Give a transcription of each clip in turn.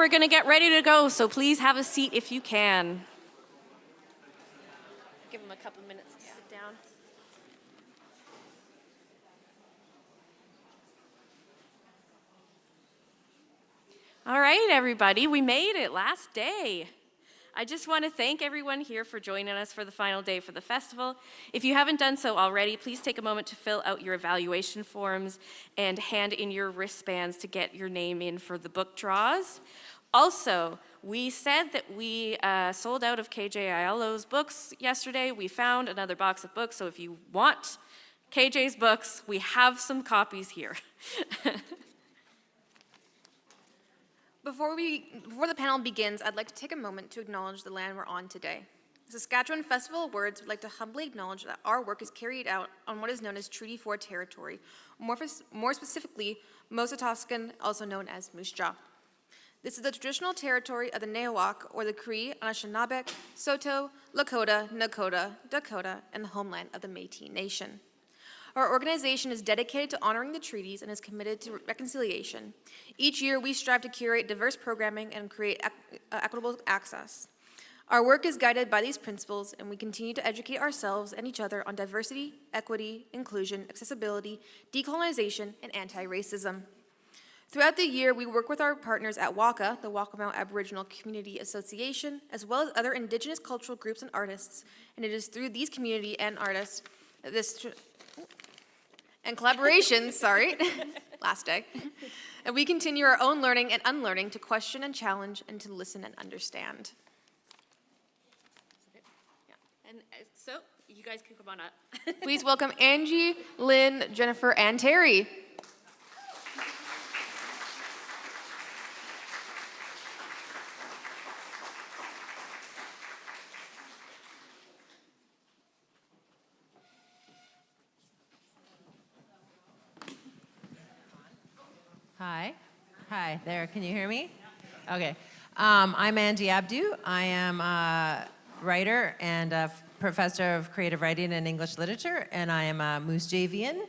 we're going to get ready to go, so please have a seat if you can. Give them a couple minutes to sit down. All right, everybody, we made it, last day. I just want to thank everyone here for joining us for the final day for the festival. If you haven't done so already, please take a moment to fill out your evaluation forms and hand in your wristbands to get your name in for the book draws. Also, we said that we sold out of KJ Aiello's books yesterday. We found another box of books, so if you want KJ's books, we have some copies here. Before the panel begins, I'd like to take a moment to acknowledge the land we're on today. The Saskatchewan Festival of Words would like to humbly acknowledge that our work is carried out on what is known as Treaty 4 territory, more specifically, Mosatoskan, also known as Moose Jaw. This is the traditional territory of the Nehawk, or the Cree, Anishinaabe, Saulteaux, Lakota, Nakota, Dakota, and the homeland of the Métis Nation. Our organization is dedicated to honoring the treaties and is committed to reconciliation. Each year, we strive to curate diverse programming and create equitable access. Our work is guided by these principles, and we continue to educate ourselves and each other on diversity, equity, inclusion, accessibility, decolonization, and anti-racism. Throughout the year, we work with our partners at WACA, the Waccamaw Aboriginal Community Association, as well as other Indigenous cultural groups and artists, and it is through these community and artists and collaborations, last day. And we continue our own learning and unlearning to question and challenge and to listen and understand. And so, you guys can come on up. Please welcome Angie, Lynn, Jennifer, and Terry. Hi, there, can you hear me? Okay, I'm Angie Abdou. I am a writer and a professor of creative writing and English literature, and I am a Moose Javian.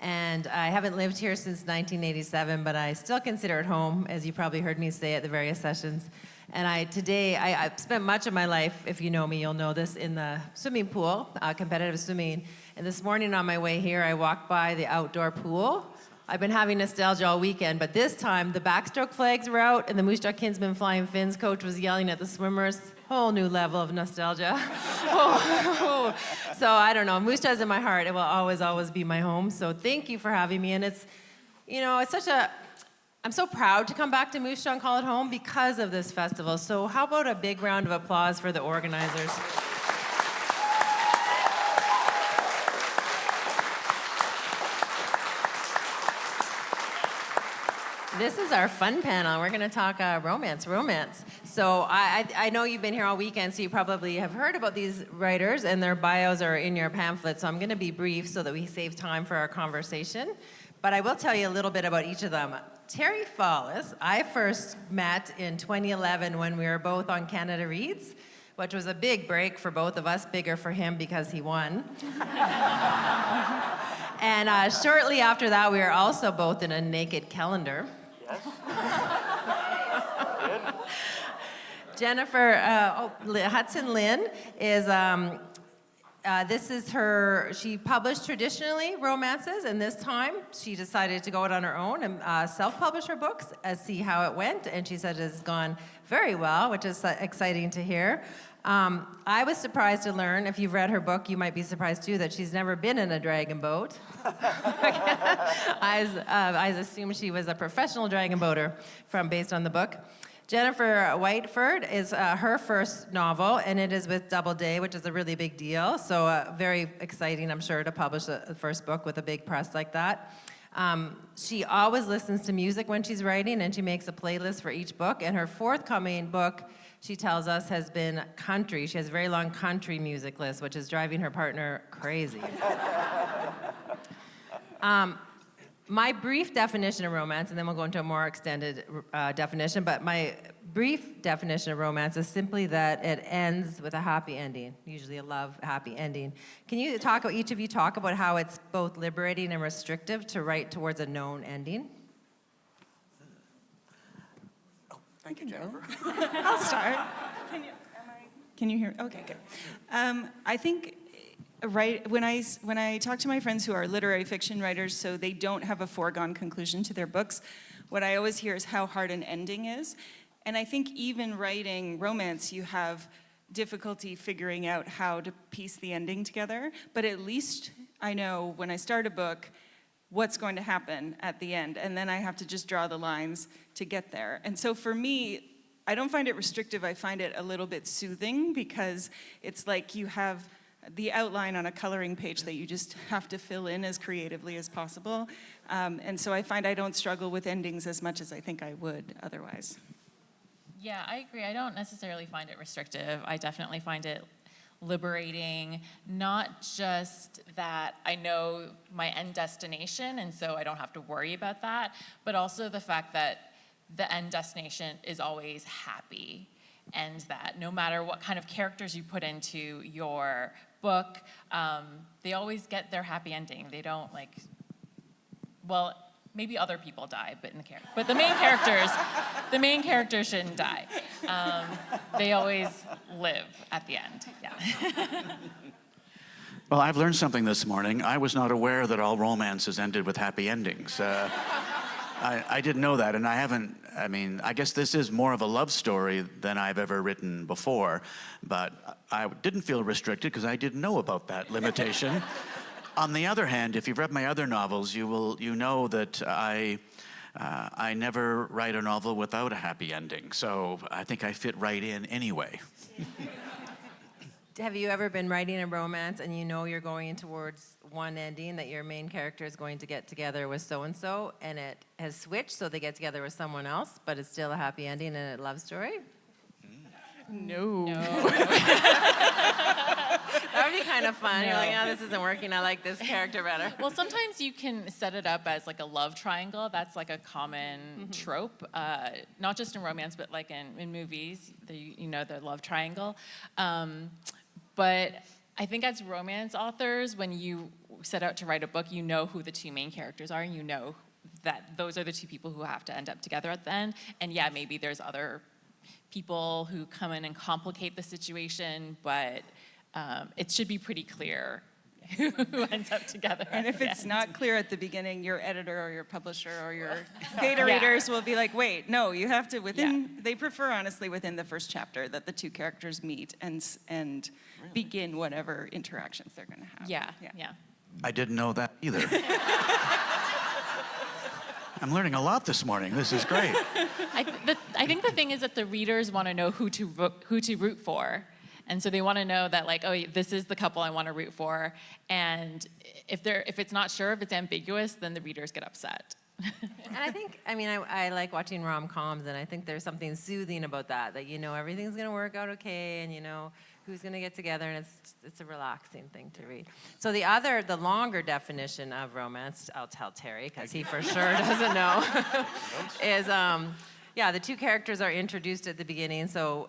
And I haven't lived here since 1987, but I still consider it home, as you probably heard me say at the various sessions. And I've spent much of my life, if you know me, you'll know this, in the swimming pool, competitive swimming. And this morning on my way here, I walked by the outdoor pool. I've been having nostalgia all weekend, but this time the backstroke flags were out and the Moose Jaw Kinsman Flying Fins coach was yelling at the swimmers. Whole new level of nostalgia. So I don't know, Moose Jaw's in my heart. It will always, always be my home. So thank you for having me. And I'm so proud to come back to Moose Jaw and call it home because of this festival. So how about a big round of applause for the organizers? This is our fun panel. We're going to talk romance. So I know you've been here all weekend, so you probably have heard about these writers, and their bios are in your pamphlet, so I'm going to be brief so that we save time for our conversation. But I will tell you a little bit about each of them. Terry Fallis, I first met in 2011 when we were both on Canada Reads, which was a big break for both of us, bigger for him because he won. And shortly after that, we were also both in a naked calendar. Yes. Jennifer, Hudson Lynn is, she published traditionally romances, and this time she decided to go out on her own and self-publish her books and see how it went, and she said it has gone very well, which is exciting to hear. I was surprised to learn, if you've read her book, you might be surprised too, that she's never been in a dragon boat. I assumed she was a professional dragon boater based on the book. Jennifer Whiteford is her first novel, and it is with Doubleday, which is a really big deal. So very exciting, I'm sure, to publish the first book with a big press like that. She always listens to music when she's writing, and she makes a playlist for each book. And her forthcoming book, she tells us, has been country. She has a very long country music list, which is driving her partner crazy. My brief definition of romance, and then we'll go into a more extended definition, but my brief definition of romance is simply that it ends with a happy ending, usually a love happy ending. Can you each of you talk about how it's both liberating and restrictive to write towards a known ending? Thank you, Jennifer. I'll start. Can you hear me? Okay, good. I think when I talk to my friends who are literary fiction writers, so they don't have a foregone conclusion to their books, what I always hear is how hard an ending is. And I think even writing romance, you have difficulty figuring out how to piece the ending together. But at least I know when I start a book what's going to happen at the end, and then I have to just draw the lines to get there. And so for me, I don't find it restrictive. I find it a little bit soothing, because it's like you have the outline on a coloring page that you just have to fill in as creatively as possible. And so I find I don't struggle with endings as much as I think I would otherwise. Yeah, I agree. I don't necessarily find it restrictive. I definitely find it liberating, not just that I know my end destination and so I don't have to worry about that, but also the fact that the end destination is always happy, and that no matter what kind of characters you put into your book, they always get their happy ending. They don't well, maybe other people die, but the main characters shouldn't die. They always live at the end. Yeah. Well, I've learned something this morning. I was not aware that all romances ended with happy endings. I didn't know that, and I guess this is more of a love story than I've ever written before, but I didn't feel restricted because I didn't know about that limitation. On the other hand, if you've read my other novels, you know that I never write a novel without a happy ending, so I think I fit right in anyway. Have you ever been writing a romance and you know you're going towards one ending, that your main character is going to get together with so-and-so, and it has switched, so they get together with someone else, but it's still a happy ending and a love story? No. That would be kind of fun. You're like, this isn't working. I like this character better. Well, sometimes you can set it up as like a love triangle. That's like a common trope, not just in romance, but like in movies, the love triangle. But I think as romance authors, when you set out to write a book, you know who the two main characters are, and you know that those are the two people who have to end up together at the end. And yeah, maybe there's other people who come in and complicate the situation, but it should be pretty clear who ends up together. And if it's not clear at the beginning, your editor or your publisher or your beta readers will be like, wait, no, you have to they prefer honestly within the first chapter that the two characters meet and begin whatever interactions they're going to have. Yeah. I didn't know that either. I'm learning a lot this morning. This is great. I think the thing is that the readers want to know who to root for. And so they want to know that, like, oh, this is the couple I want to root for. And if it's not sure, if it's ambiguous, then the readers get upset. And I think, I like watching rom-coms, and I think there's something soothing about that everything's going to work out okay, and who's going to get together, and it's a relaxing thing to read. So the longer definition of romance, I'll tell Terry, because he for sure doesn't know, is, the two characters are introduced at the beginning, so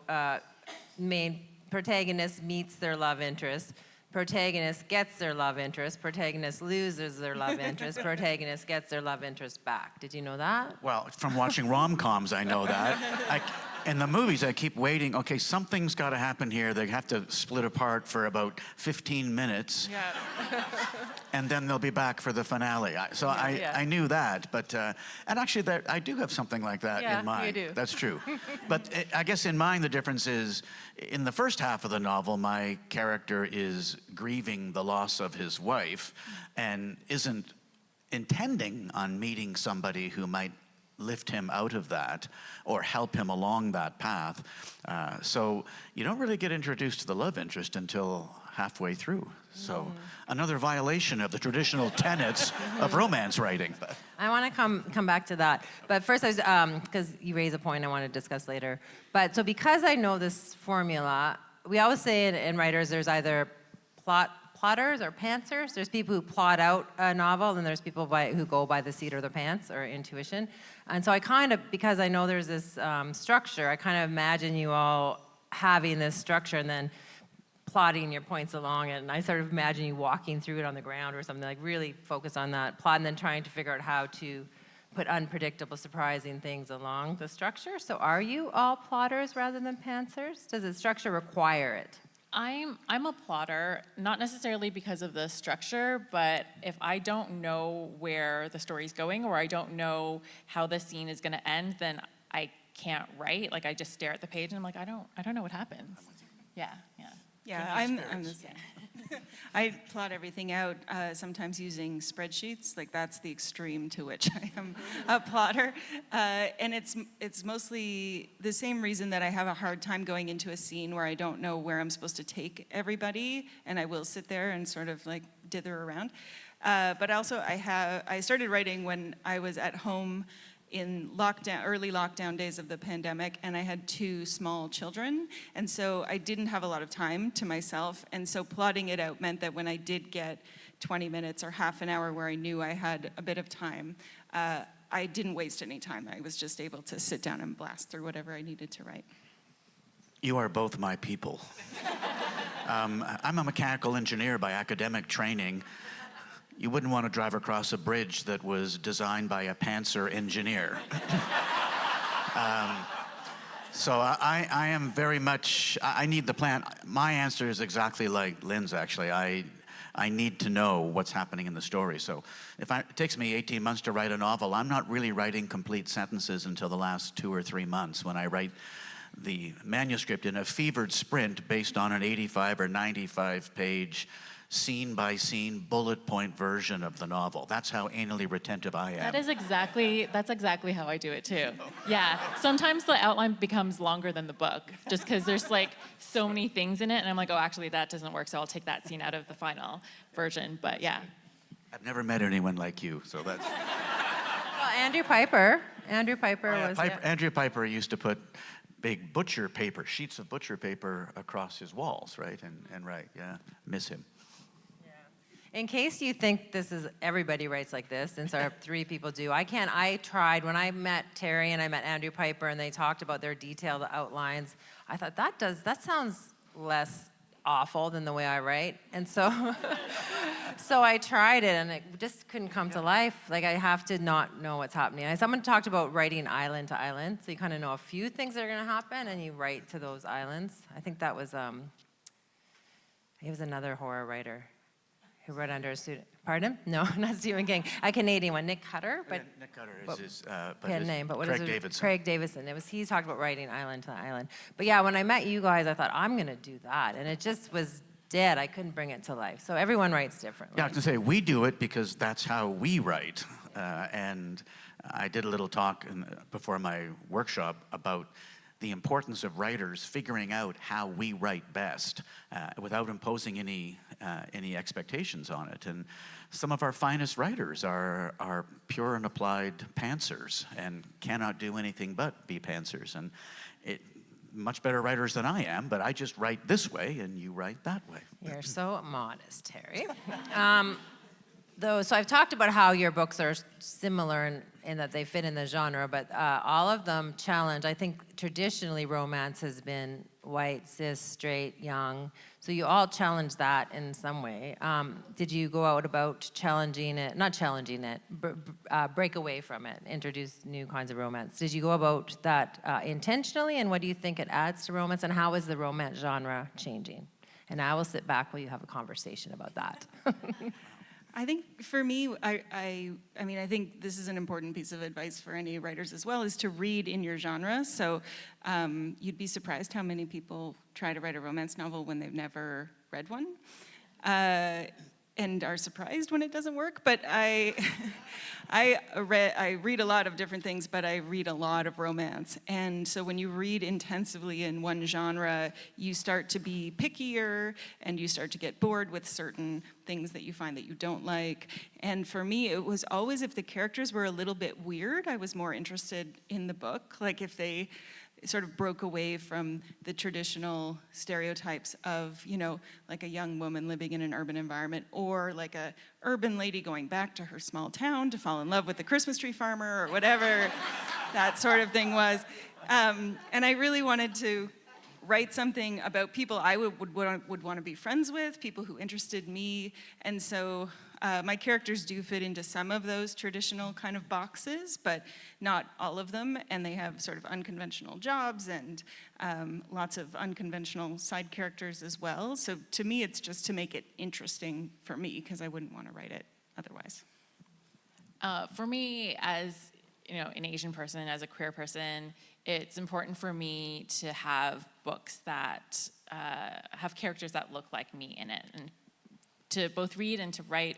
main protagonist meets their love interest, protagonist gets their love interest, protagonist loses their love interest, protagonist gets their love interest back. Did you know that? Well, from watching rom-coms, I know that. In the movies, I keep waiting. Okay, something's got to happen here. They have to split apart for about 15 minutes. Yeah. And then they'll be back for the finale. I knew that. But and actually, I do have something like that in mind. You do. That's true. But I guess in mine, the difference is, in the first half of the novel, my character is grieving the loss of his wife and isn't intending on meeting somebody who might lift him out of that or help him along that path. So you don't really get introduced to the love interest until halfway through. So another violation of the traditional tenets of romance writing. I want to come back to that. But first, I was, because you raise a point I want to discuss later. But so because I know this formula, we always say in writers, there's either plotters or pantsers. There's people who plot out a novel, and there's people who go by the seat of their pants or intuition. And so I kind of, because I know there's this structure, I kind of imagine you all having this structure and then plotting your points along it. And I sort of imagine you walking through it on the ground or something, like really focus on that plot and then trying to figure out how to put unpredictable, surprising things along the structure. So are you all plotters rather than pantsers? Does the structure require it? I'm a plotter, not necessarily because of the structure, but if I don't know where the story's going or I don't know how the scene is going to end, then I can't write. Like I just stare at the page and I'm like, I don't know what happens. Yeah. Yeah, I'm the same. I plot everything out, sometimes using spreadsheets. Like that's the extreme to which I am a plotter. And it's mostly the same reason that I have a hard time going into a scene where I don't know where I'm supposed to take everybody, and I will sit there and sort of like dither around. But also I started writing when I was at home in early lockdown days of the pandemic, and I had 2 small children, and so I didn't have a lot of time to myself, and so plotting it out meant that when I did get 20 minutes or half an hour where I knew I had a bit of time, I didn't waste any time. I was just able to sit down and blast through whatever I needed to write. You are both my people. I'm a mechanical engineer by academic training. You wouldn't want to drive across a bridge that was designed by a pantser engineer. So I am very much, I need the plan. My answer is exactly like Lynn's, actually. I need to know what's happening in the story. So if it takes me 18 months to write a novel, I'm not really writing complete sentences until the last 2 or 3 months when I write the manuscript in a fevered sprint based on an 85 or 95 page scene-by-scene, bullet point version of the novel. That's how anally retentive I am. That's exactly how I do it too. Yeah, sometimes the outline becomes longer than the book, just because there's like so many things in it, and I'm like, oh, actually that doesn't work, so I'll take that scene out of the final version, but yeah. I've never met anyone like you, so that's... Well, Andrew Piper was... Andrew Piper used to put big butcher paper, sheets of butcher paper across his walls, right? And write, yeah, miss him. In case you think this is, everybody writes like this, since our 3 people do, I tried, when I met Terry and I met Andrew Piper and they talked about their detailed outlines, I thought that sounds less awful than the way I write. And so, so I tried it and it just couldn't come to life. Like I have to not know what's happening. And someone talked about writing island to island, so you kind of know a few things that are gonna happen and you write to those islands. I think that was, he was another horror writer who wrote under a pseudonym. Pardon? No, not Stephen King. A Canadian one, Nick Cutter. But Nick Cutter is his pen name, but what Craig is it? Davidson. Craig Davidson. He talked about writing island to island. But yeah, when I met you guys, I thought I'm gonna do that, and it just was dead. I couldn't bring it to life. So everyone writes differently. Yeah, I was gonna say we do it because that's how we write, and I did a little talk before my workshop about the importance of writers figuring out how we write best without imposing any expectations on it. And some of our finest writers are pure and applied pantsers and cannot do anything but be pantsers. And much better writers than I am, but I just write this way and you write that way. You're so modest, Terry. So I've talked about how your books are similar in that they fit in the genre, but all of them challenge. I think traditionally romance has been white, cis, straight, young. So you all challenge that in some way. Did you go out about challenging it, not challenging it, break away from it, introduce new kinds of romance? Did you go about that intentionally, and what do you think it adds to romance, and how is the romance genre changing? And I will sit back while you have a conversation about that. I think for me, I mean, I think this is an important piece of advice for any writers as well, is to read in your genre. So you'd be surprised how many people try to write a romance novel when they've never read one. And are surprised when it doesn't work. But I read a lot of different things, but I read a lot of romance. And so when you read intensively in one genre, you start to be pickier and you start to get bored with certain things that you find that you don't like. And for me, it was always if the characters were a little bit weird, I was more interested in the book. Like if they sort of broke away from the traditional stereotypes of, you know, like a young woman living in an urban environment, or like a urban lady going back to her small town to fall in love with the Christmas tree farmer, or whatever that sort of thing was. And I really wanted to write something about people I would want to be friends with, people who interested me. And so My characters do fit into some of those traditional kind of boxes, but not all of them, and they have sort of unconventional jobs and lots of unconventional side characters as well. So to me, it's just to make it interesting for me, because I wouldn't want to write it otherwise. For me, as an Asian person, as a queer person, it's important for me to have books that have characters that look like me in it, and to both read and to write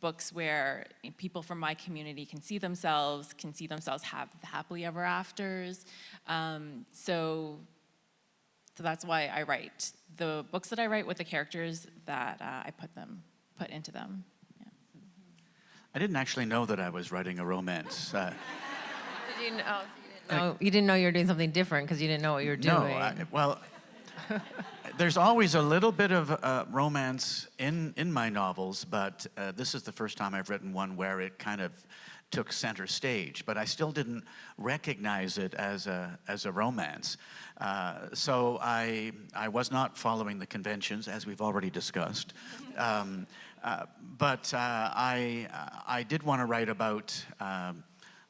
books where people from my community can see themselves have happily ever afters. So that's why I write the books that I write with the characters that I put into them. Yeah. I didn't actually know that I was writing a romance. You didn't know you were doing something different because you didn't know what you were doing. Well, there's always a little bit of romance in my novels, but this is the first time I've written one where it kind of took center stage, but I still didn't recognize it as a romance. So I was not following the conventions, as we've already discussed. But I did want to write about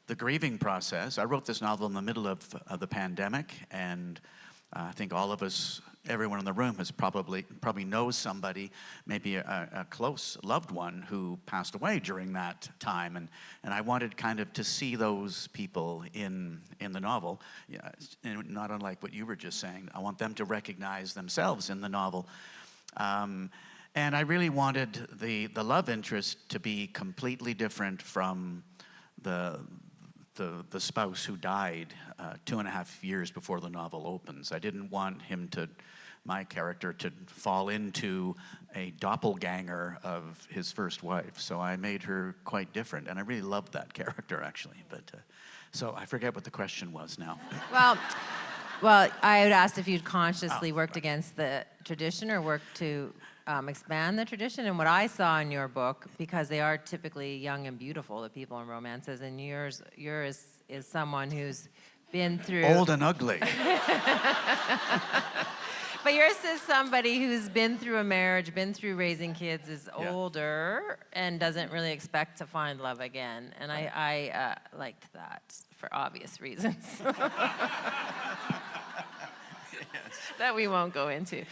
the grieving process. I wrote this novel in the middle of the pandemic, and I think all of us, everyone in the room has probably knows somebody, maybe a close loved one who passed away during that time, and I wanted kind of to see those people in the novel, not unlike what you were just saying. I want them to recognize themselves in the novel. And I really wanted the love interest to be completely different from the spouse who died 2.5 years before the novel opens. I didn't want my character to fall into a doppelganger of his first wife, so I made her quite different, and I really loved that character, actually. But so I forget what the question was now. Well, I had asked if you'd consciously worked against the tradition or worked to expand the tradition. And what I saw in your book, because they are typically young and beautiful, the people in romances, and yours is someone who's been through... Old and ugly. But yours is somebody who's been through a marriage, been through raising kids, is older, and doesn't really expect to find love again. And I liked that for obvious reasons. That we won't go into.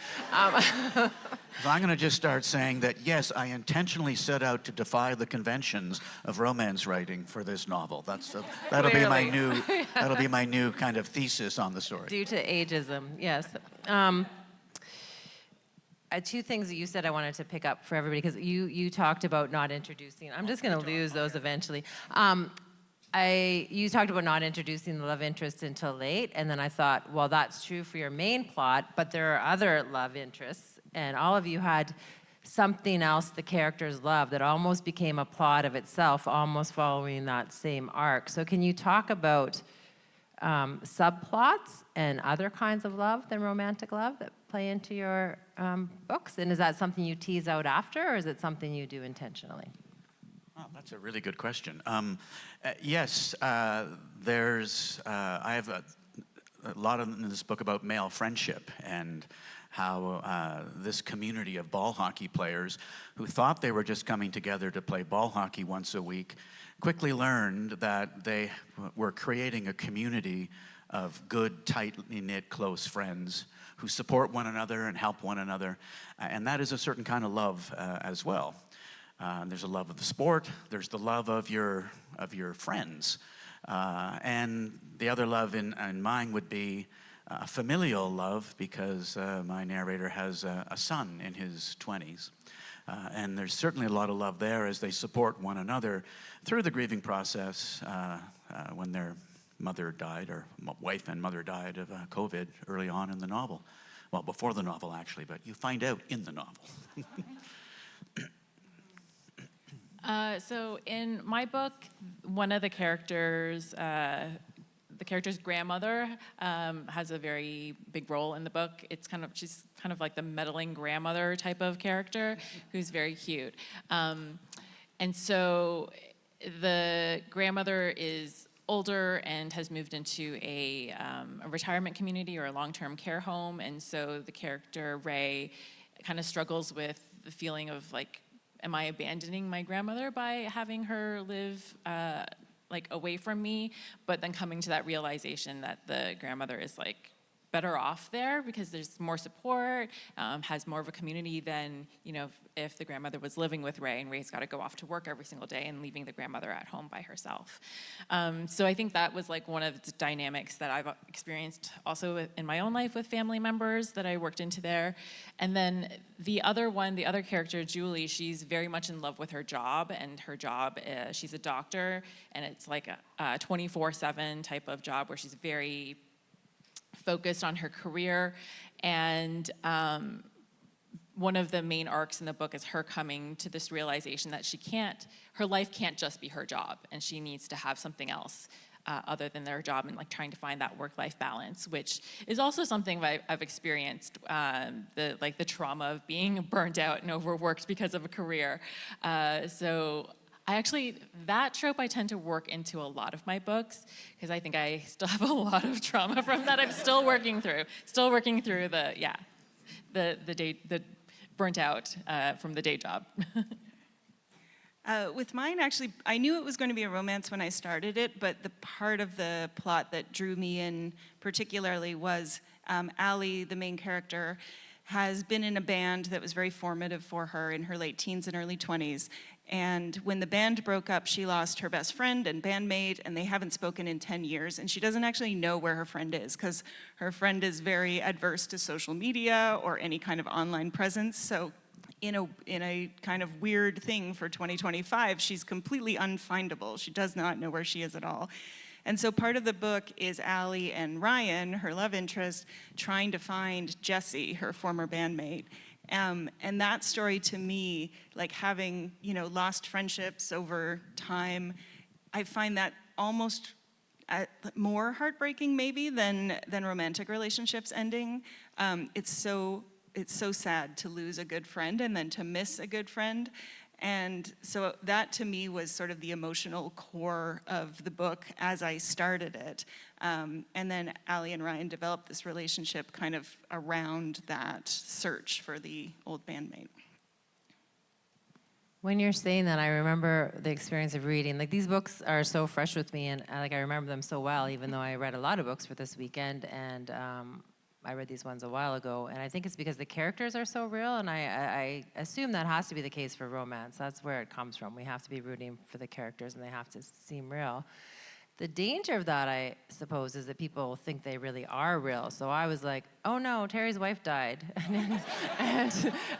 So I'm going to just start saying that, yes, I intentionally set out to defy the conventions of romance writing for this novel. That'll be my new kind of thesis on the story. Due to ageism, yes. Two things that you said I wanted to pick up for everybody, because you talked about not introducing. I'm just going to lose those eventually. You talked about not introducing the love interest until late, and then I thought, well, that's true for your main plot, but there are other love interests, and all of you had something else the characters love that almost became a plot of itself, almost following that same arc. So can you talk about subplots and other kinds of love than romantic love that play into your books? And is that something you tease out after, or is it something you do intentionally? Oh, that's a really good question. Yes, I have a lot in this book about male friendship and how this community of ball hockey players who thought they were just coming together to play ball hockey once a week quickly learned that they were creating a community of good, tightly knit, close friends who support one another and help one another. And that is a certain kind of love as well. There's a love of the sport. There's the love of your friends, and the other love in mine would be familial love, because my narrator has a son in his 20s, and there's certainly a lot of love there as they support one another through the grieving process when their mother died, or wife and mother died of COVID early on in the novel. Well, before the novel actually, but you find out in the novel. So in my book, one of the characters' grandmother has a very big role in the book. She's kind of like the meddling grandmother type of character who's very cute. And so the grandmother is older and has moved into a retirement community or a long-term care home. And so the character, Ray, kind of struggles with the feeling of like am I abandoning my grandmother by having her live like away from me? But then coming to that realization that the grandmother is like better off there because there's more support, has more of a community than, you know, if the grandmother was living with Ray and Ray's got to go off to work every single day and leaving the grandmother at home by herself. So I think that was like one of the dynamics that I've experienced also in my own life with family members that I worked into there. And then the other character, Julie, she's very much in love with her job, and her job, she's a doctor, and it's like a 24/7 type of job where she's very focused on her career. And one of the main arcs in the book is her coming to this realization that her life can't just be her job, and she needs to have something else other than their job, and like trying to find that work-life balance, which is also something that I've experienced, the trauma of being burnt out and overworked because of a career. So that trope I tend to work into a lot of my books, because I think I still have a lot of trauma from that I'm still working through. Still working through the burnt out from the day job. With mine, actually, I knew it was going to be a romance when I started it, but the part of the plot that drew me in particularly was Allie, the main character, has been in a band that was very formative for her in her late teens and early 20s. And when the band broke up, she lost her best friend and bandmate, and they haven't spoken in 10 years. And she doesn't actually know where her friend is, because her friend is very adverse to social media or any kind of online presence. So in a kind of weird thing for 2025, she's completely unfindable. She does not know where she is at all. And so part of the book is Allie and Ryan, her love interest, trying to find Jessie, her former bandmate. And that story to me, like having, lost friendships over time, I find that almost more heartbreaking maybe than romantic relationships ending. It's so sad to lose a good friend and then to miss a good friend. And so that to me was sort of the emotional core of the book as I started it. And then Allie and Ryan developed this relationship kind of around that search for the old bandmate. When you're saying that, I remember the experience of reading. Like, these books are so fresh with me, and I remember them so well, even though I read a lot of books for this weekend. And I read these ones a while ago, and I think it's because the characters are so real, and I assume that has to be the case for romance. That's where it comes from. We have to be rooting for the characters, and they have to seem real. The danger of that, I suppose, is that people think they really are real. So I was like, oh no, Terry's wife died.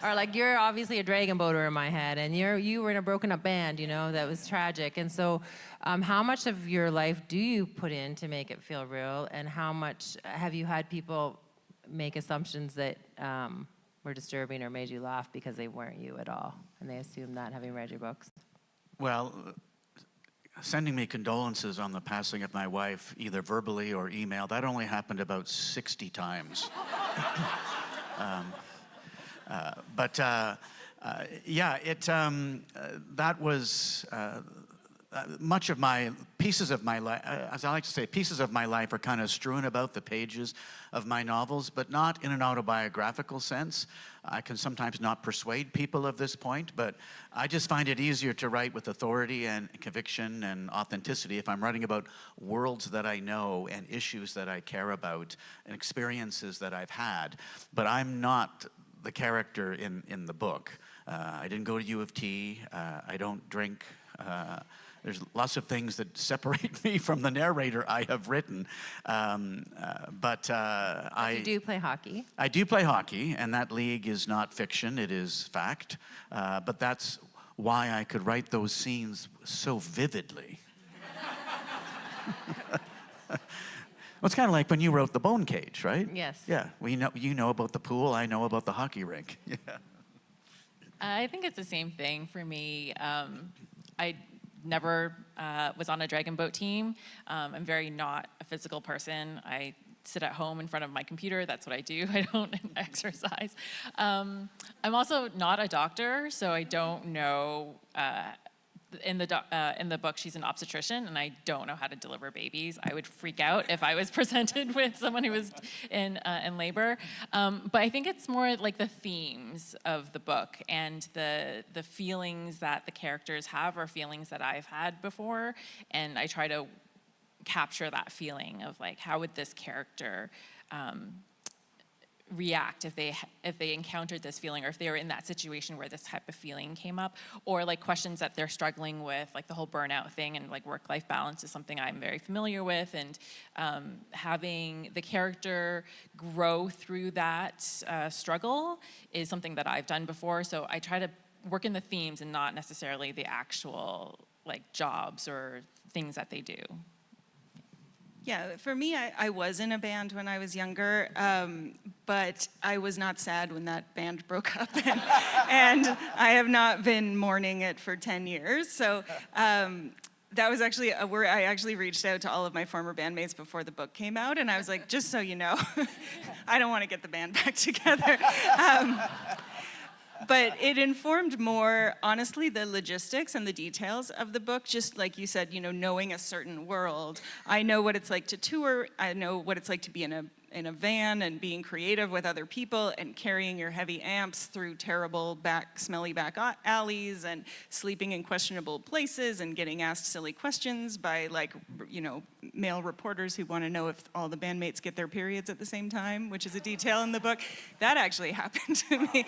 Or like, you're obviously a dragon boater in my head, and you were in a broken up band, that was tragic. And so how much of your life do you put in to make it feel real, and how much have you had people make assumptions that were disturbing or made you laugh because they weren't you at all, and they assumed that having read your books? Well, sending me condolences on the passing of my wife, either verbally or email, that only happened about 60 times. That was much of my pieces of my life, as I like to say, pieces of my life are kind of strewn about the pages of my novels, but not in an autobiographical sense. I can sometimes not persuade people of this point, but I just find it easier to write with authority and conviction and authenticity if I'm writing about worlds that I know and issues that I care about and experiences that I've had. But I'm not the character in the book. I didn't go to U of T. I don't drink. There's lots of things that separate me from the narrator I have written. But You do play hockey. I do play hockey, and that league is not fiction, it is fact. But that's why I could write those scenes so vividly. Well, it's kind of like when you wrote The Bone Cage, right? Yes. Yeah, you know about the pool, I know about the hockey rink. Yeah. I think it's the same thing for me. I never was on a dragon boat team. I'm very not a physical person. I sit at home in front of my computer. That's what I do. I don't exercise. I'm also not a doctor, so I don't know in the book, she's an obstetrician, and I don't know how to deliver babies. I would freak out if I was presented with someone who was in labor. But I think it's more like the themes of the book and the feelings that the characters have are feelings that I've had before, and I try to capture that feeling of like, how would this character react if they encountered this feeling, or if they were in that situation where this type of feeling came up, or like questions that they're struggling with, like the whole burnout thing, and like work-life balance is something I'm very familiar with, and having the character grow through that struggle is something that I've done before. So I try to work in the themes and not necessarily the actual like jobs or things that they do. Yeah, for me, I was in a band when I was younger, but I was not sad when that band broke up, and I have not been mourning it for 10 years. So that was actually where I actually reached out to all of my former bandmates before the book came out, and I was like, just so you know, I don't want to get the band back together. But it informed more, honestly, the logistics and the details of the book. Just like you said, knowing a certain world. I know what it's like to tour. I know what it's like to be in a van and being creative with other people and carrying your heavy amps through terrible smelly back alleys and sleeping in questionable places and getting asked silly questions by male reporters who want to know if all the bandmates get their periods at the same time, which is a detail in the book. That actually happened to me.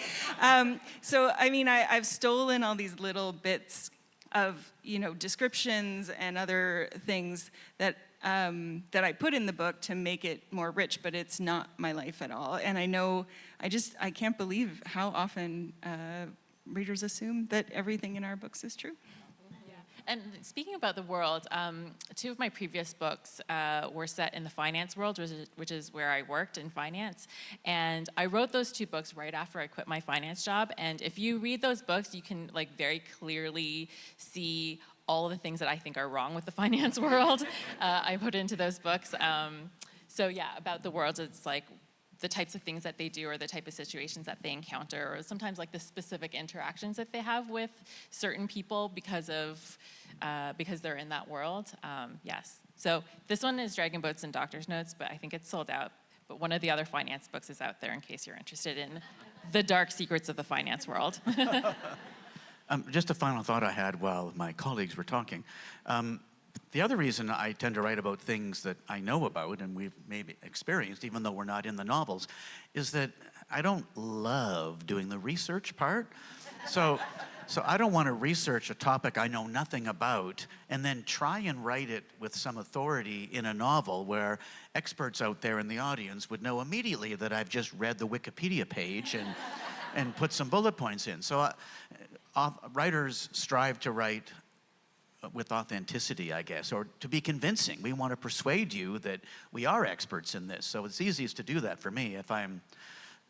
So, I mean, I've stolen all these little bits of, descriptions and other things that I put in the book to make it more rich, but it's not my life at all. And I know, I can't believe how often readers assume that everything in our books is true. And speaking about the world, 2 of my previous books were set in the finance world, which is where I worked in finance. And I wrote those 2 books right after I quit my finance job. And if you read those books, you can very clearly see all of the things that I think are wrong with the finance world. I put into those books. So yeah, about the world, it's like the types of things that they do, or the type of situations that they encounter, or sometimes like the specific interactions that they have with certain people because they're in that world. Yes. So this one is Dragon Boats and Doctor's Notes, but I think it's sold out. But one of the other finance books is out there in case you're interested in the dark secrets of the finance world. Just a final thought I had while my colleagues were talking. The other reason I tend to write about things that I know about and we've maybe experienced, even though we're not in the novels, is that I don't love doing the research part. So I don't want to research a topic I know nothing about and then try and write it with some authority in a novel where experts out there in the audience would know immediately that I've just read the Wikipedia page and put some bullet points in. So writers strive to write with authenticity, I guess, or to be convincing. We want to persuade you that we are experts in this. So it's easiest to do that for me if I'm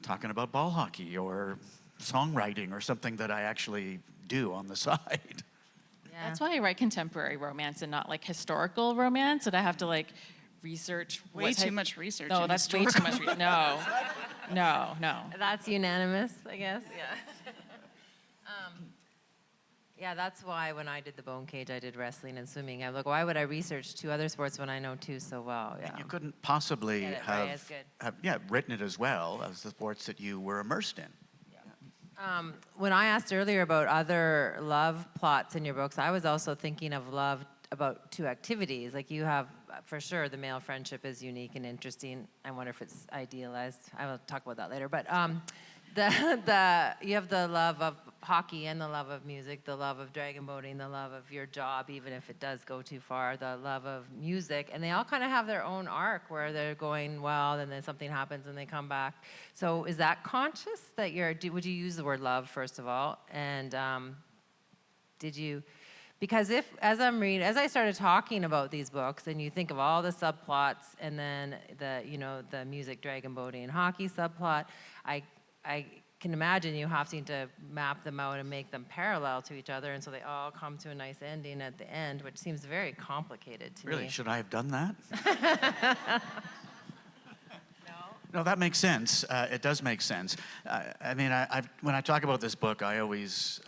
talking about ball hockey or songwriting or something that I actually do on the side. Yeah. That's why I write contemporary romance and not historical romance, and I have to research. Way too much research. No, that's way too much. No. That's unanimous, I guess. Yeah. Yeah, that's why when I did the Bone Cage, I did wrestling and swimming. I'm like, why would I research 2 other sports when I know 2 so well? Yeah. And you couldn't possibly Get it right, that's good. have written it as well as the sports that you were immersed in. When I asked earlier about other love plots in your books, I was also thinking of love about 2 activities. Like you have, for sure, the male friendship is unique and interesting. I wonder if it's idealized. I will talk about that later. But you have the love of hockey and the love of music, the love of dragon boating, the love of your job, even if it does go too far, the love of music, and they all kind of have their own arc where they're going well, and then something happens and they come back. So is that conscious that would you use the word love first of all? And did you, because as I started talking about these books, and you think of all the subplots, and then the music, dragon boating, and hockey subplot, I can imagine you having to map them out and make them parallel to each other, and so they all come to a nice ending at the end, which seems very complicated to me. Really, should I have done that? No, that makes sense. It does make sense. I mean, when I talk about this book, I always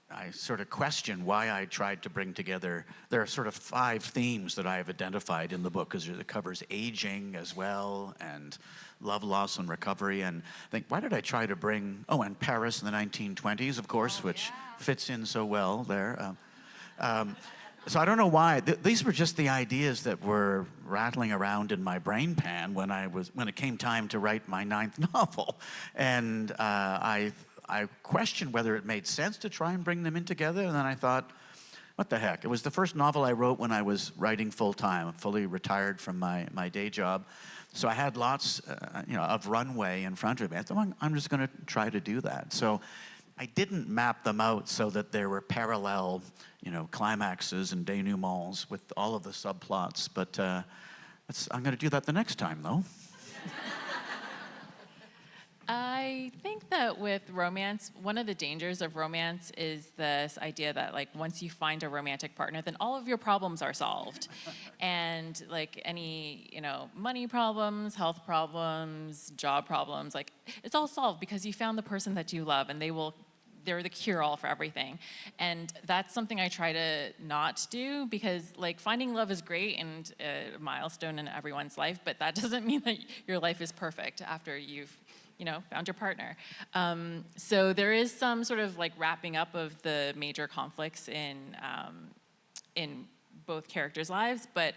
I sort of question why I tried to bring together. There are sort of 5 themes that I have identified in the book, because it covers aging as well, and love, loss, and recovery. And I think, why did I try to bring, and Paris in the 1920s, of course, which fits in so well there. So I don't know why. These were just the ideas that were rattling around in my brain pan when it came time to write my 9th novel. And I questioned whether it made sense to try and bring them in together, and then I thought, what the heck? It was the first novel I wrote when I was writing full-time, fully retired from my day job. So I had lots of runway in front of me. I thought, I'm just going to try to do that. So I didn't map them out so that there were parallel, climaxes and denouements with all of the subplots. But I'm going to do that the next time, though. I think that with romance, one of the dangers of romance is this idea that once you find a romantic partner, then all of your problems are solved. And any, money problems, health problems, job problems, it's all solved because you found the person that you love, and they're the cure-all for everything. And that's something I try to not do, because finding love is great and a milestone in everyone's life, but that doesn't mean that your life is perfect after you've found your partner. So there is some sort of wrapping up of the major conflicts in both characters' lives, but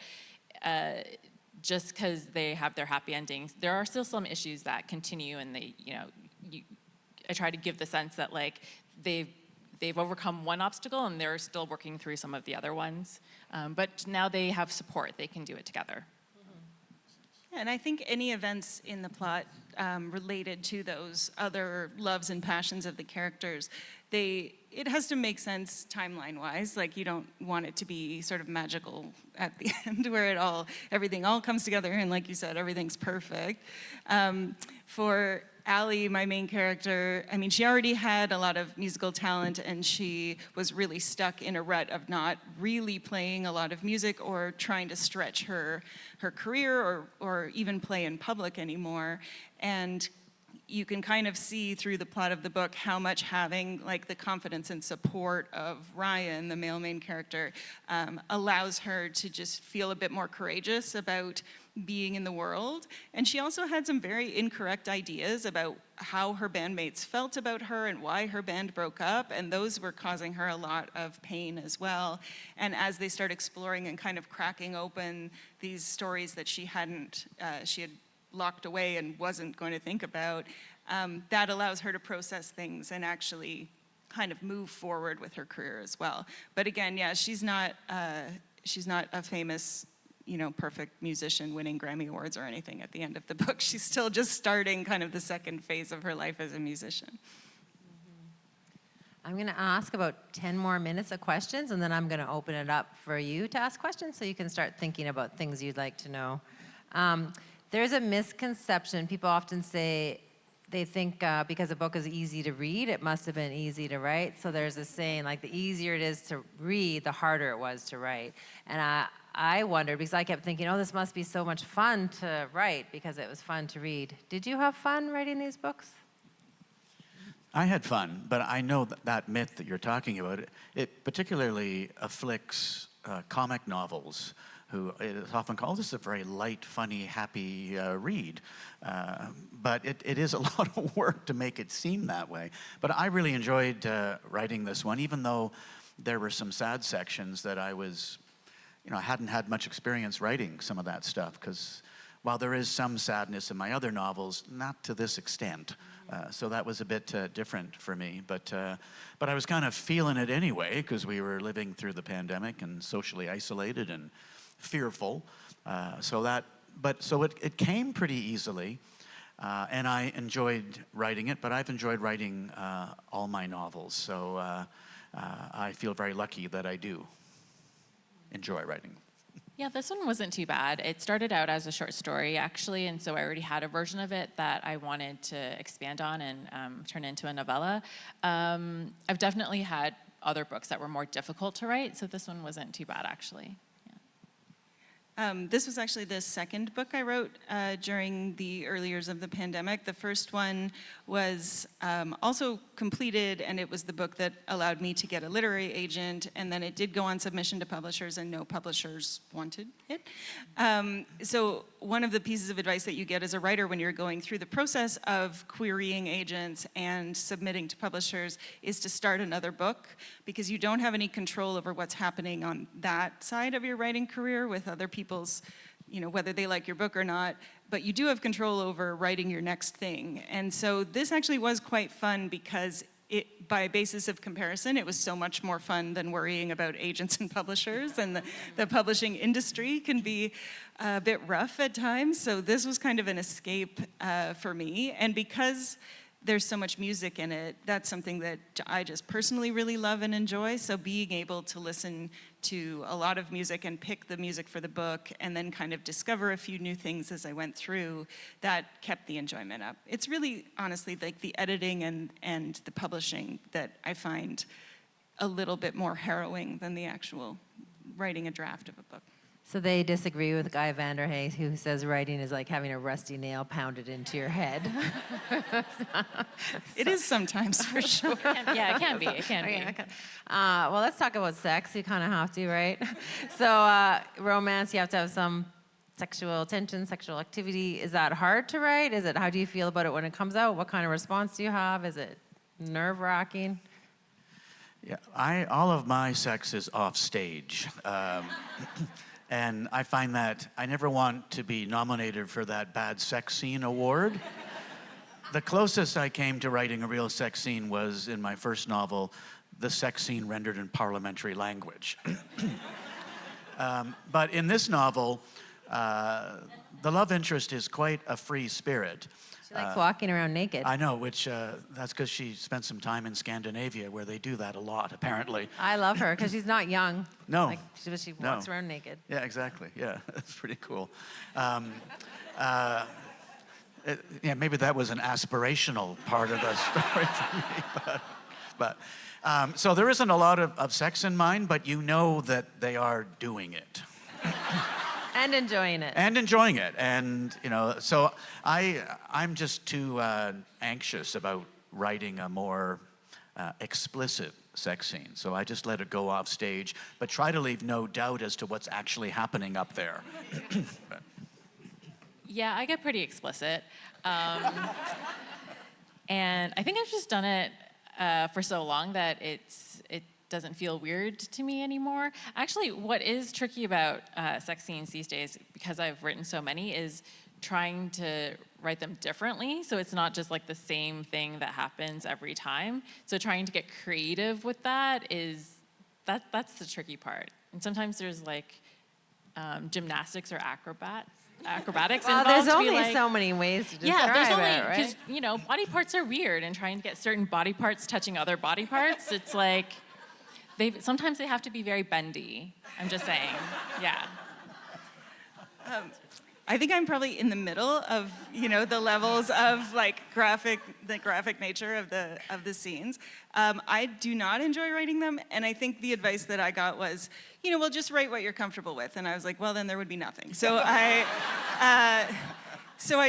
just because they have their happy endings, there are still some issues that continue, and I try to give the sense that they've overcome one obstacle and they're still working through some of the other ones. But now they have support, they can do it together. And I think any events in the plot related to those other loves and passions of the characters, it has to make sense timeline-wise. You don't want it to be sort of magical at the end where everything all comes together and, like you said, everything's perfect. For Allie, my main character, she already had a lot of musical talent, and she was really stuck in a rut of not really playing a lot of music or trying to stretch her career or even play in public anymore. And you can kind of see through the plot of the book how much having the confidence and support of Ryan, the male main character, allows her to just feel a bit more courageous about being in the world. And she also had some very incorrect ideas about how her bandmates felt about her and why her band broke up, and those were causing her a lot of pain as well. And as they start exploring and kind of cracking open these stories that she had locked away and wasn't going to think about, that allows her to process things and actually kind of move forward with her career as well. But again, she's not a famous, perfect musician winning Grammy Awards or anything at the end of the book. She's still just starting kind of the second phase of her life as a musician. I'm going to ask about 10 more minutes of questions, and then I'm going to open it up for you to ask questions so you can start thinking about things you'd like to know. There's a misconception. People often say they think because a book is easy to read, it must have been easy to write. So there's a saying, the easier it is to read, the harder it was to write. And I wondered, because I kept thinking, this must be so much fun to write because it was fun to read. Did you have fun writing these books? I had fun, but I know that myth that you're talking about, it particularly afflicts comic novels, who it is often called, this is a very light, funny, happy read. But it is a lot of work to make it seem that way. But I really enjoyed writing this one, even though there were some sad sections that I hadn't had much experience writing some of that stuff, because while there is some sadness in my other novels, not to this extent. So that was a bit different for me. But I was kind of feeling it anyway, because we were living through the pandemic and socially isolated and fearful. So it came pretty easily. And I enjoyed writing it, but I've enjoyed writing all my novels. So I feel very lucky that I do enjoy writing. Yeah, this one wasn't too bad. It started out as a short story, actually, and so I already had a version of it that I wanted to expand on and turn into a novella. I've definitely had other books that were more difficult to write, so this one wasn't too bad, actually. This was actually the second book I wrote during the early years of the pandemic. The first one was also completed, and it was the book that allowed me to get a literary agent, and then it did go on submission to publishers, and no publishers wanted it. So one of the pieces of advice that you get as a writer when you're going through the process of querying agents and submitting to publishers is to start another book, because you don't have any control over what's happening on that side of your writing career with other people's, whether they like your book or not, but you do have control over writing your next thing. And so this actually was quite fun, because by basis of comparison, it was so much more fun than worrying about agents and publishers, and the publishing industry can be a bit rough at times. So this was kind of an escape for me. And because there's so much music in it, that's something that I just personally really love and enjoy. So being able to listen to a lot of music and pick the music for the book and then kind of discover a few new things as I went through, that kept the enjoyment up. It's really, honestly, like the editing and the publishing that I find a little bit more harrowing than the actual writing a draft of a book. So they disagree with Guy Vanderhey, who says writing is like having a rusty nail pounded into your head. It is sometimes, for sure. Yeah, it can be. It can be. Okay. Well, let's talk about sex. You kind of have to, right? So romance, you have to have some sexual tension, sexual activity. Is that hard to write? How do you feel about it when it comes out? What kind of response do you have? Is it nerve-wracking? Yeah, all of my sex is off stage. And I find that I never want to be nominated for that bad sex scene award. The closest I came to writing a real sex scene was in my first novel, the sex scene rendered in parliamentary language. But in this novel, the love interest is quite a free spirit. She likes walking around naked. I know, which that's because she spent some time in Scandinavia where they do that a lot, apparently. I love her because she's not young. No. She walks around naked. Yeah, exactly. Yeah, that's pretty cool. Maybe that was an aspirational part of the story for me. But so there isn't a lot of sex in mine, but you know that they are doing it. And enjoying it. And enjoying it. And, so I'm just too anxious about writing a more explicit sex scene. So I just let it go off stage, but try to leave no doubt as to what's actually happening up there. Yeah, I get pretty explicit. And I think I've just done it for so long that it doesn't feel weird to me anymore. Actually, what is tricky about sex scenes these days, because I've written so many, is trying to write them differently. So it's not just like the same thing that happens every time. So trying to get creative with that's the tricky part. And sometimes there's like gymnastics or acrobatics well, involved. there's only like, so many ways to describe yeah, there's only it, right? because body parts are weird, and trying to get certain body parts touching other body parts, it's like sometimes they have to be very bendy. I'm just saying, yeah. I think I'm probably in the middle of the levels of like the graphic nature of the scenes. I do not enjoy writing them, and I think the advice that I got was, well, just write what you're comfortable with. And I was like, well, then there would be nothing. So I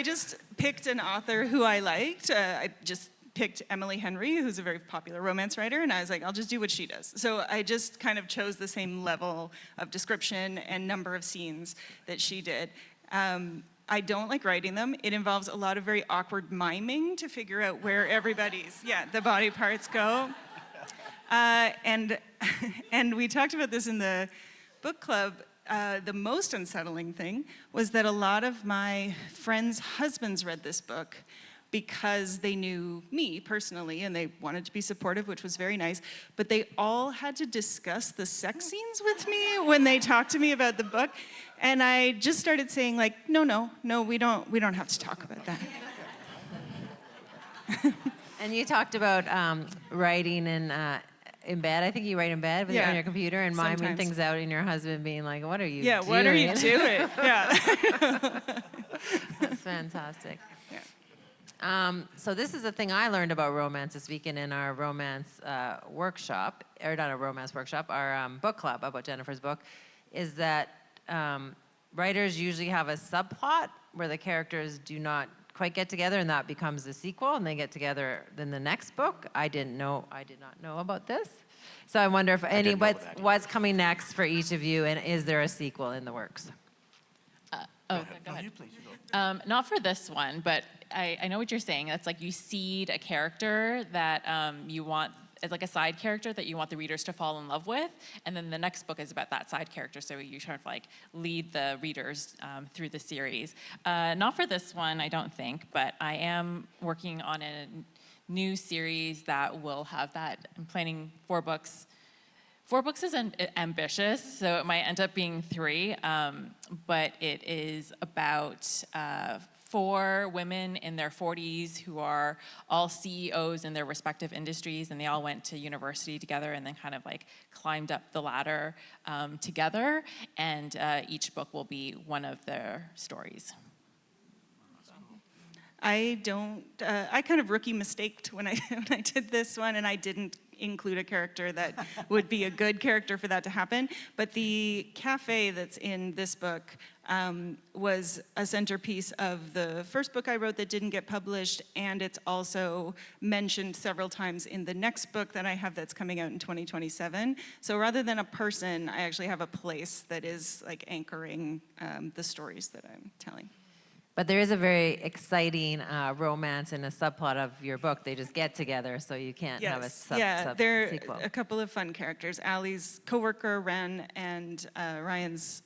just picked an author who I liked. I just picked Emily Henry, who's a very popular romance writer, and I was like, I'll just do what she does. So I just kind of chose the same level of description and number of scenes that she did. I don't like writing them. It involves a lot of very awkward miming to figure out where the body parts go. And we talked about this in the book club. The most unsettling thing was that a lot of my friends' husbands read this book because they knew me personally and they wanted to be supportive, which was very nice. But they all had to discuss the sex scenes with me when they talked to me about the book. And I just started saying like, no, we don't have to talk about that. And you talked about writing in bed. I think you write in bed on your computer and miming sometimes. things out, and your husband being like, "What are you doing?" Yeah, what are you doing? Yeah. That's fantastic. So this is a thing I learned about romance this weekend in our romance workshop, or not a romance workshop, our book club about Jennifer's book, is that writers usually have a subplot where the characters do not quite get together, and that becomes the sequel, and they get together in the next book. I did not know about this. So I wonder if what's coming next for each of you, and is there a sequel in the works? Go ahead. You please, you go. Not for this one, but I know what you're saying. That's like you seed a character that you want, it's like a side character that you want the readers to fall in love with, and then the next book is about that side character, so you sort of like lead the readers through the series. Not for this one, I don't think, but I am working on a new series that will have that. I'm planning 4 books. 4 books is ambitious, so it might end up being 3, but it is about 4 women in their 40s who are all CEOs in their respective industries, and they all went to university together and then kind of like climbed up the ladder together, and each book will be one of their stories. I kind of rookie mistaked when I did this one, and I didn't include a character that would be a good character for that to happen. But the cafe that's in this book was a centerpiece of the first book I wrote that didn't get published, and it's also mentioned several times in the next book that I have that's coming out in 2027. So rather than a person, I actually have a place that is like anchoring the stories that I'm telling. But there is a very exciting romance in a subplot of your book. They just get together, so you can't have a there are sequel. a couple of fun characters. Allie's coworker, Ren, and Ryan's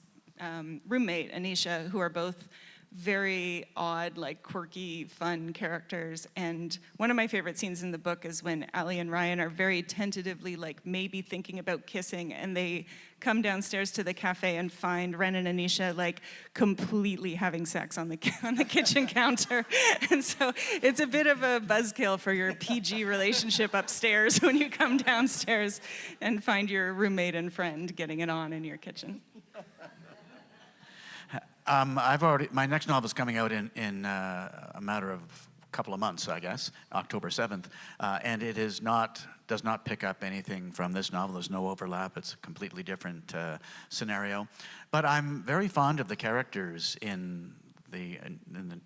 roommate, Anisha, who are both very odd, like quirky, fun characters. And one of my favorite scenes in the book is when Allie and Ryan are very tentatively, like maybe thinking about kissing, and they come downstairs to the cafe and find Ren and Anisha like completely having sex on the kitchen counter. And so it's a bit of a buzzkill for your PG relationship upstairs when you come downstairs and find your roommate and friend getting it on in your kitchen. My next novel is coming out in a matter of a couple of months, I guess, October 7th, and it does not pick up anything from this novel. There's no overlap. It's a completely different scenario. But I'm very fond of the characters in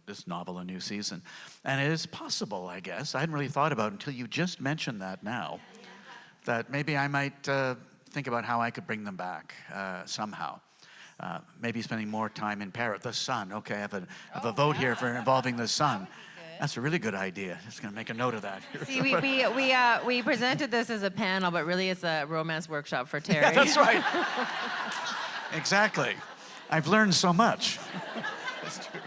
this novel, A New Season. And it is possible, I guess, I hadn't really thought about it until you just mentioned that now, that maybe I might think about how I could bring them back somehow. Maybe spending more time in Paris. The sun. Okay, I have a vote here for involving the sun. That's a really good idea. Just going to make a note of that. See, we presented this as a panel, but really it's a romance workshop for Terry. Yeah, that's right. Exactly. I've learned so much. That's true.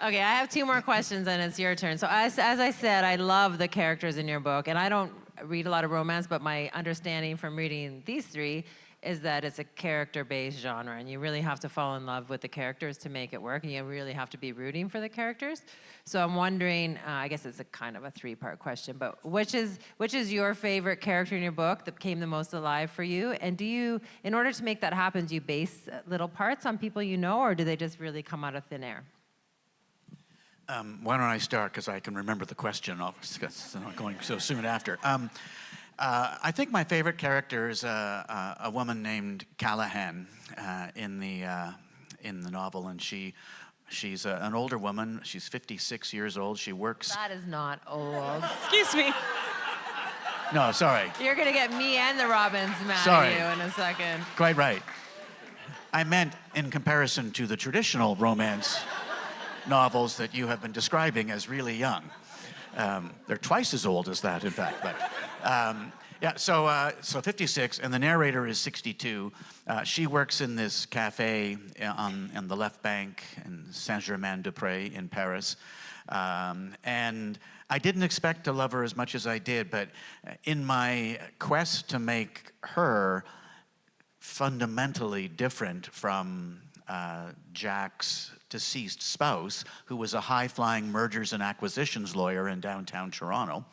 Okay, I have 2 more questions, and it's your turn. So as I said, I love the characters in your book, and I don't read a lot of romance, but my understanding from reading these 3 is that it's a character-based genre, and you really have to fall in love with the characters to make it work, and you really have to be rooting for the characters. So I'm wondering, I guess it's a kind of a 3-part question, but which is your favorite character in your book that came the most alive for you? And do you, in order to make that happen, do you base little parts on people you know, or do they just really come out of thin air? Why don't I start, because I can remember the question, because I'm not going so soon after. I think my favorite character is a woman named Callahan in the novel, and she's an older woman. She's 56 years old. She works. That is not old. Excuse me. No, sorry. You're gonna get me and the Robins mad Sorry. at you in a second. Quite right. I meant in comparison to the traditional romance novels that you have been describing as really young. They're twice as old as that, in fact. But so 56, and the narrator is 62. She works in this cafe on the left bank in Saint-Germain-des-Prés in Paris. And I didn't expect to love her as much as I did, but in my quest to make her fundamentally different from Jack's deceased spouse, who was a high-flying mergers and acquisitions lawyer in downtown Toronto,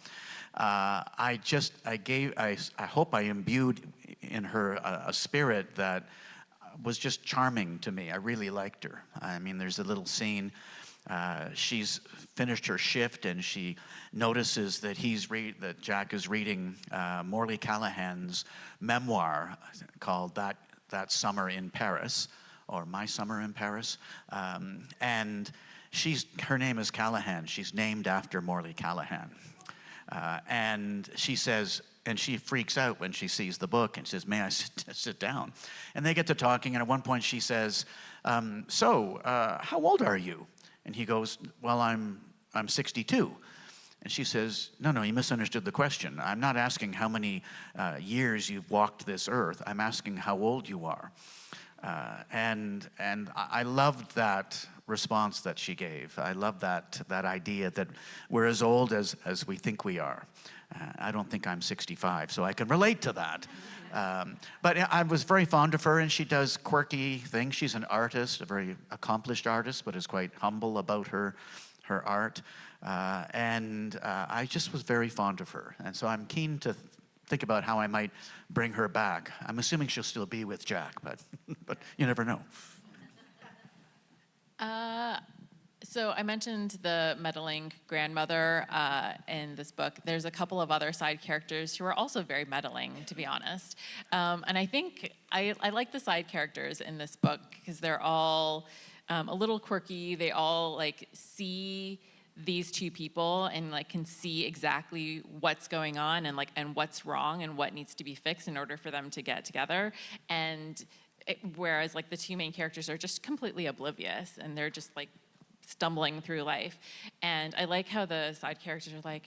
I hope I imbued in her a spirit that was just charming to me. I really liked her. I mean, there's a little scene. She's finished her shift, and she notices that that Jack is reading Morley Callahan's memoir called That Summer in Paris, or My Summer in Paris. And her name is Callahan. She's named after Morley Callahan. And she says, and she freaks out when she sees the book and says, may I sit down? And they get to talking, and at one point she says, how old are you? And he goes, well, I'm 62. And she says, no, you misunderstood the question. I'm not asking how many years you've walked this earth. I'm asking how old you are. And I loved that response that she gave. I love that idea that we're as old as we think we are. I don't think I'm 65, so I can relate to that. But I was very fond of her, and she does quirky things. She's an artist, a very accomplished artist, but is quite humble about her art. And I just was very fond of her. And so I'm keen to think about how I might bring her back. I'm assuming she'll still be with Jack, but you never know. So I mentioned the meddling grandmother in this book. There's a couple of other side characters who are also very meddling, to be honest. And I think I like the side characters in this book because they're all a little quirky. They all see these two people and can see exactly what's going on and what's wrong and what needs to be fixed in order for them to get together. And whereas the two main characters are just completely oblivious and they're just stumbling through life. And I like how the side characters are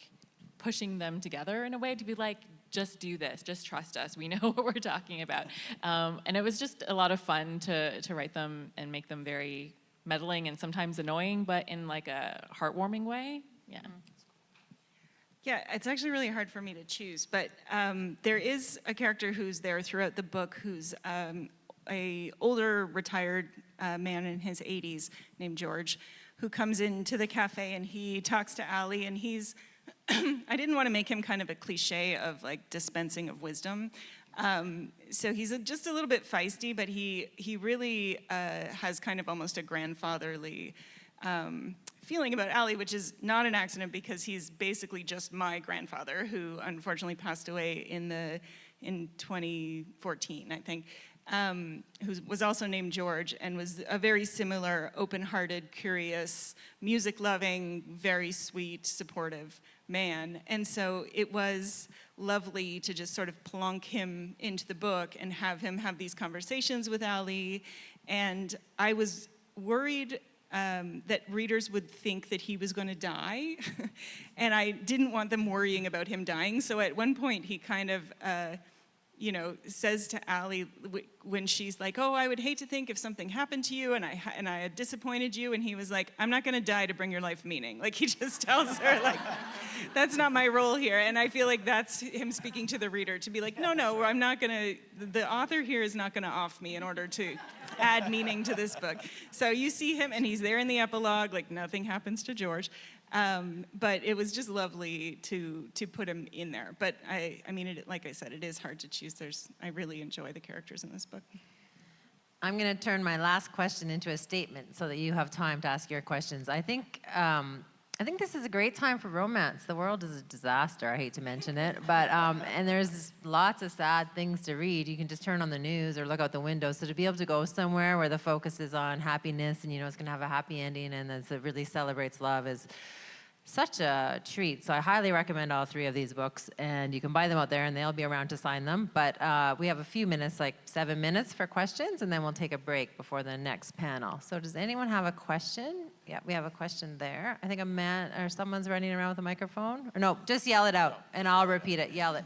pushing them together in a way to be just do this, just trust us, we know what we're talking about. And it was just a lot of fun to write them and make them very meddling and sometimes annoying, but in a heartwarming way. Yeah. Yeah, it's actually really hard for me to choose, but there is a character who's there throughout the book who's a older retired man in his 80s named George, who comes into the cafe and he talks to Allie, and he's I didn't want to make him kind of a cliche of dispensing of wisdom. So he's just a little bit feisty, but he really has kind of almost a grandfatherly feeling about Allie, which is not an accident because he's basically just my grandfather, who unfortunately passed away in 2014, I think. Who was also named George and was a very similar, open-hearted, curious, music-loving, very sweet, supportive man. And so it was lovely to just sort of plunk him into the book and have him have these conversations with Allie. And I was worried that readers would think that he was going to die. And I didn't want them worrying about him dying. So at one point, he kind of says to Allie when she's like, oh, I would hate to think if something happened to you and I had disappointed you, and he was like, I'm not going to die to bring your life meaning. He just tells her, that's not my role here. And I feel like that's him speaking to the reader to be like, no, I'm not going to, the author here is not going to off me in order to add meaning to this book. So you see him, and he's there in the epilogue, nothing happens to George. But it was just lovely to put him in there. But I mean, like I said, it is hard to choose. I really enjoy the characters in this book. I'm going to turn my last question into a statement so that you have time to ask your questions. I think this is a great time for romance. The world is a disaster. I hate to mention it, but and there's lots of sad things to read. You can just turn on the news or look out the window. So to be able to go somewhere where the focus is on happiness and it's going to have a happy ending and it really celebrates love is such a treat. So I highly recommend all three of these books, and you can buy them out there and they'll be around to sign them. But we have a few minutes, 7 minutes for questions, and then we'll take a break before the next panel. So does anyone have a question? Yeah, we have a question there. I think a man or someone's running around with a microphone. Or no, just yell it out and I'll repeat it. Yell it.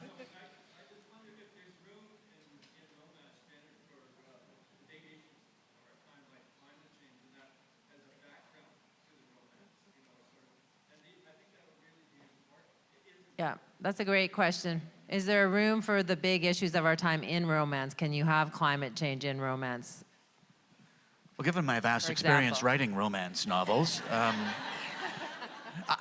Yeah, that's a great question. Is there room for the big issues of our time in romance? Can you have climate change in romance? Well, given my vast experience writing romance novels,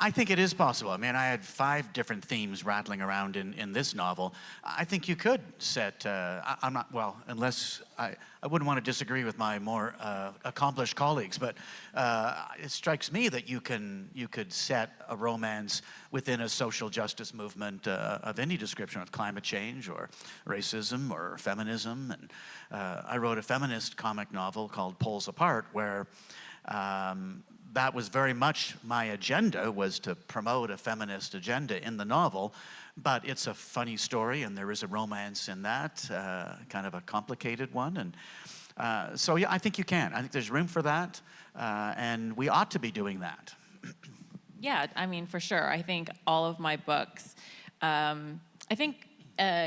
I think it is possible. I mean, I had 5 different themes rattling around in this novel. I think you could set, I'm not, well, unless I wouldn't want to disagree with my more accomplished colleagues, but it strikes me that you could set a romance within a social justice movement of any description, of climate change or racism or feminism. And I wrote a feminist comic novel called Poles Apart, where that was very much my agenda, was to promote a feminist agenda in the novel, but it's a funny story and there is a romance in that, kind of a complicated one. And so yeah, I think you can. I think there's room for that, and we ought to be doing that. Yeah, I mean, for sure. I think all of my books, I think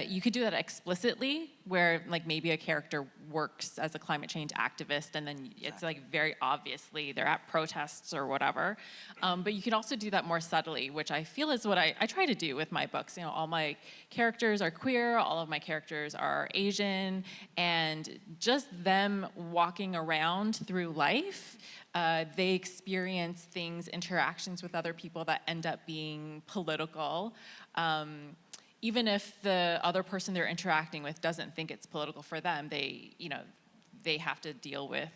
you could do that explicitly, where like maybe a character works as a climate change activist, and then it's like very obviously they're at protests or whatever. But you could also do that more subtly, which I feel is what I try to do with my books. You know, all my characters are queer, all of my characters are Asian, and just them walking around through life, they experience things, interactions with other people that end up being political. Even if the other person they're interacting with doesn't think it's political for them, they have to deal with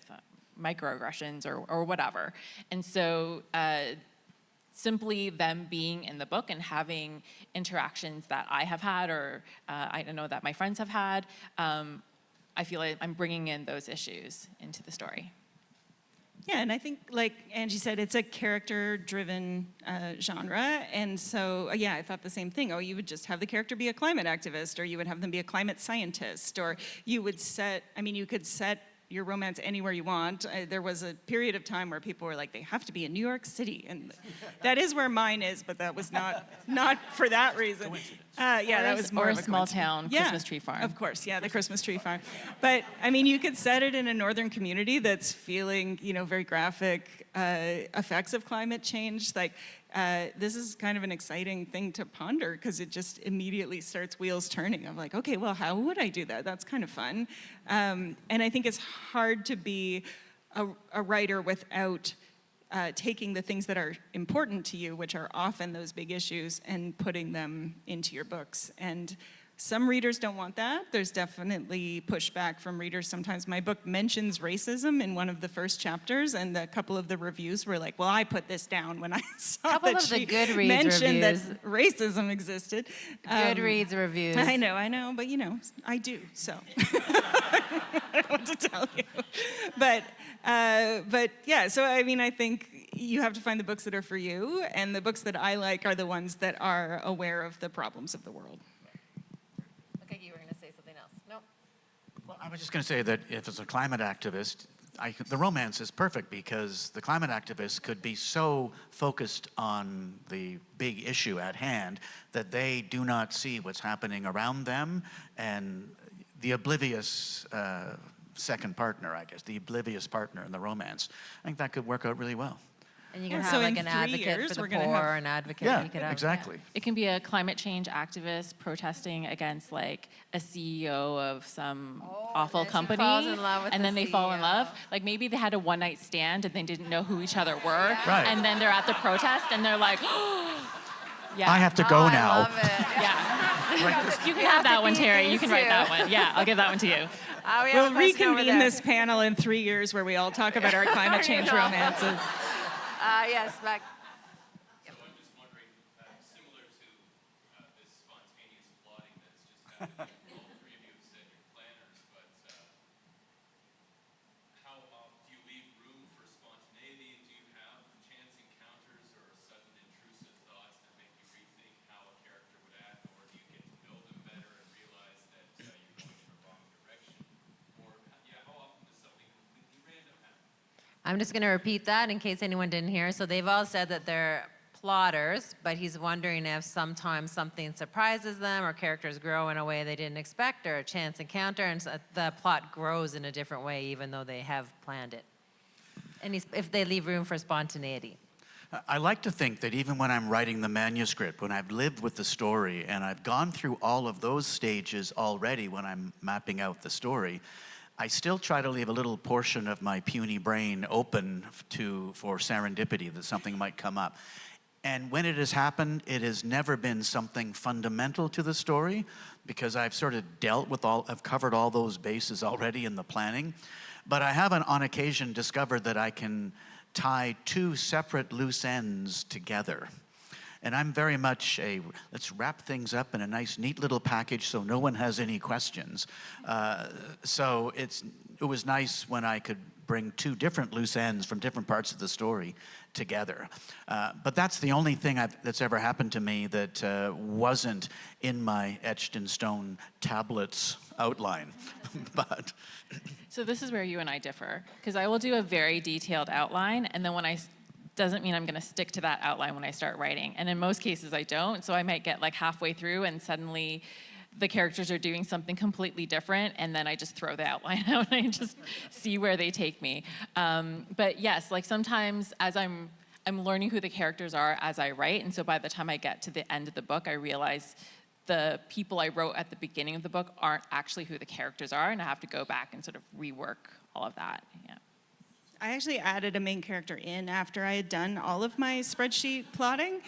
microaggressions or whatever. And so simply them being in the book and having interactions that I have had, or I know that my friends have had, I feel like I'm bringing in those issues into the story. Yeah, and I think, like Angie said, it's a character-driven genre, and so, yeah, I thought the same thing. Oh, you would just have the character be a climate activist, or you would have them be a climate scientist, or you would you could set your romance anywhere you want. There was a period of time where people were like, they have to be in New York City, and that is where mine is, but that was not for that reason. Yeah, that was more of a small town Christmas tree farm. Of course, yeah, the Christmas tree farm. But I mean, you could set it in a northern community that's feeling, very graphic effects of climate change. Like, this is kind of an exciting thing to ponder, because it just immediately starts wheels turning. I'm like, okay, well, how would I do that? That's kind of fun. And I think it's hard to be a writer without taking the things that are important to you, which are often those big issues, and putting them into your books. And some readers don't want that. There's definitely pushback from readers. Sometimes my book mentions racism in one of the first chapters, and a couple of the reviews were like, well, I put this down when I saw that she mentioned that racism existed. Goodreads reviews. I know, but I do, so. I don't know what to tell you. But yeah, so I mean, I think you have to find the books that are for you, and the books that I like are the ones that are aware of the problems of the world. Okay, you were going to say something else. No. Well, I was just going to say that if it's a climate activist, the romance is perfect, because the climate activist could be so focused on the big issue at hand that they do not see what's happening around them, and the oblivious second partner, I guess, the oblivious partner in the romance. I think that could work out really well. And you can Yeah, have so like in an 3 advocate years, for we're the gonna poor, have- an advocate. Yeah, You could have, exactly. It can be a climate change activist protesting against like a CEO of some awful and she company, falls in love with and the then they fall in CEO. love. Like maybe they had a one-night stand and they didn't know who each other were, Right. and then they're at the protest and they're like, yeah, I have to go I now. love it. yeah. You can You have have to that one, beat Terry. these You can write two. that one. Yeah, I'll give that one to you. We have We'll a question over reconvene there. this panel in 3 years where we all talk about our climate change romances. Yes, back. So I'm just wondering, similar to this spontaneous plotting that's just happened, all 3 of you have said you're planners, but how do you leave room for spontaneity? Do you have chance encounters or sudden intrusive thoughts that make you rethink how a character would act, or do you get to know them better and realize that you're going in the wrong direction? Or, how often does something completely random happen? I'm just going to repeat that in case anyone didn't hear. So they've all said that they're plotters, but he's wondering if sometimes something surprises them, or characters grow in a way they didn't expect, or a chance encounter, and so the plot grows in a different way even though they have planned it. And if they leave room for spontaneity. I like to think that even when I'm writing the manuscript, when I've lived with the story and I've gone through all of those stages already when I'm mapping out the story, I still try to leave a little portion of my puny brain open for serendipity, that something might come up. And when it has happened, it has never been something fundamental to the story, because I've sort of I've covered all those bases already in the planning. But I haven't on occasion discovered that I can tie two separate loose ends together. And I'm very much let's wrap things up in a nice, neat little package so no one has any questions. So it was nice when I could bring two different loose ends from different parts of the story together. But that's the only thing that's ever happened to me that wasn't in my etched in stone tablets outline. But So this is where you and I differ, because I will do a very detailed outline, and then doesn't mean I'm going to stick to that outline when I start writing. And in most cases, I don't. So I might get like halfway through, and suddenly the characters are doing something completely different, and then I just throw the outline out and I just see where they take me. But yes, like sometimes as I'm learning who the characters are as I write, and so by the time I get to the end of the book, I realize the people I wrote at the beginning of the book aren't actually who the characters are, and I have to go back and sort of rework all of that. Yeah. I actually added a main character in after I had done all of my spreadsheet plotting,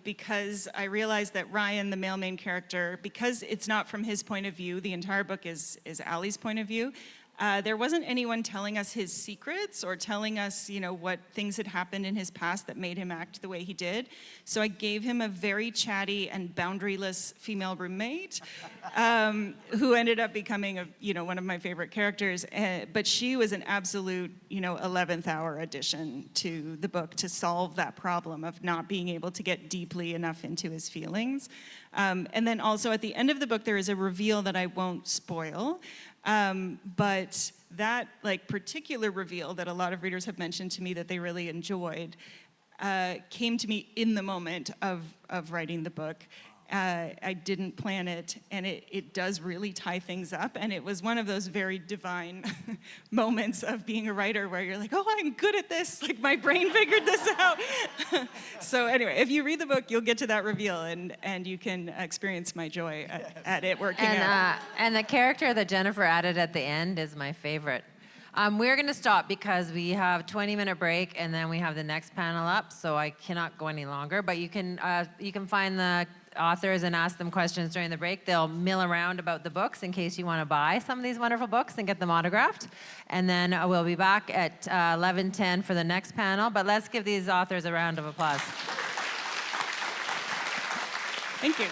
because I realized that Ryan, the male main character, because it's not from his point of view, the entire book is Allie's point of view. There wasn't anyone telling us his secrets or telling us, what things had happened in his past that made him act the way he did. So I gave him a very chatty and boundaryless female roommate, who ended up becoming one of my favorite characters. But she was an absolute, 11th hour addition to the book to solve that problem of not being able to get deeply enough into his feelings. And then also at the end of the book, there is a reveal that I won't spoil. But that particular reveal that a lot of readers have mentioned to me that they really enjoyed came to me in the moment of writing the book. I didn't plan it, and it does really tie things up, and it was one of those very divine moments of being a writer where you're like, oh, I'm good at this, like my brain figured this out. So anyway, if you read the book, you'll get to that reveal, and you can experience my joy at it working out. And the character that Jennifer added at the end is my favorite. We're going to stop because we have 20-minute break, and then we have the next panel up, so I cannot go any longer. But you can find the authors and ask them questions during the break. They'll mill around about the books in case you want to buy some of these wonderful books and get them autographed. And then we'll be back at 11:10 for the next panel. But let's give these authors a round of applause. Thank you.